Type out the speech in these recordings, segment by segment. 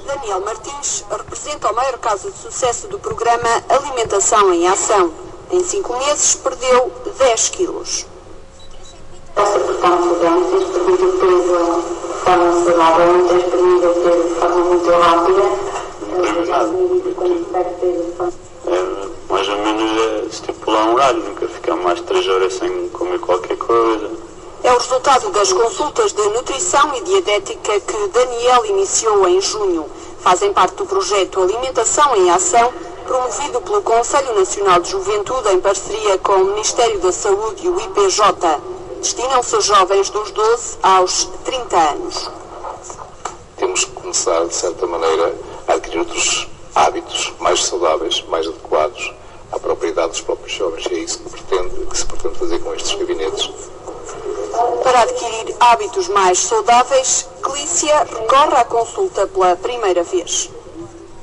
Daniel Martins representa o maior caso de sucesso do programa Alimentação em Ação. Em 5 meses perdeu 10 quilos. Essa portanto bem, tens perdido peso de forma saudável, não tens perdido peso de forma muito rápida. Já medido quando perde peso de forma... Mais ou menos estipular um horário, nunca ficar mais de 3 horas sem comer qualquer coisa. É o resultado das consultas de nutrição e dietética que Daniel iniciou em junho. Fazem parte do projeto Alimentação em Ação, promovido pelo Conselho Nacional de Juventude em parceria com o Ministério da Saúde e o IPJ. Destinam-se a jovens dos 12 aos 30 anos. Temos que começar, de certa maneira, a adquirir outros hábitos mais saudáveis, mais adequados à própria idade dos próprios jovens. E é isso que se pretende fazer com estes gabinetes. Para adquirir hábitos mais saudáveis, Clícia recorre à consulta pela primeira vez.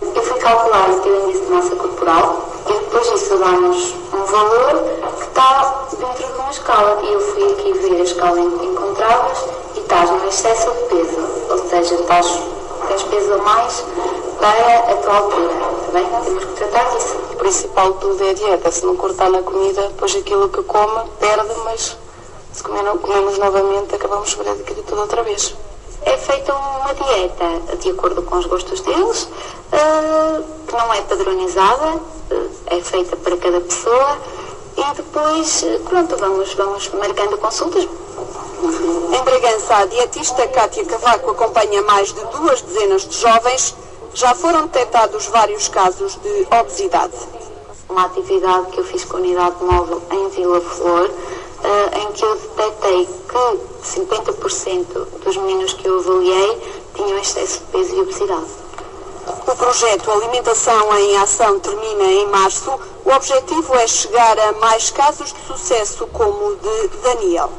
Eu fui calcular o teu índice de massa corporal e depois disso dá-nos um valor que está dentro de uma escala. E eu fui aqui ver a escala em que te encontravas e estás no excesso de peso, ou seja, tens peso a mais para a tua altura. Está bem? Temos que tratar disso. O principal de tudo é a dieta. Se não cortar na comida, depois aquilo que come perde, mas se comemos novamente, acabamos por adquirir tudo outra vez. É feita uma dieta de acordo com os gostos deles, que não é padronizada, é feita para cada pessoa e depois, pronto, vamos marcando consultas. Em Bragança, a dietista Cátia Cavaco acompanha mais de 2 dezenas de jovens. Já foram detectados vários casos de obesidade. Uma atividade que eu fiz com a unidade móvel em Vila Flor, em que eu detectei que 50% dos meninos que eu avaliei tinham excesso de peso e obesidade. O projeto Alimentação em Ação termina em março. O objetivo é chegar a mais casos de sucesso como o de Daniel.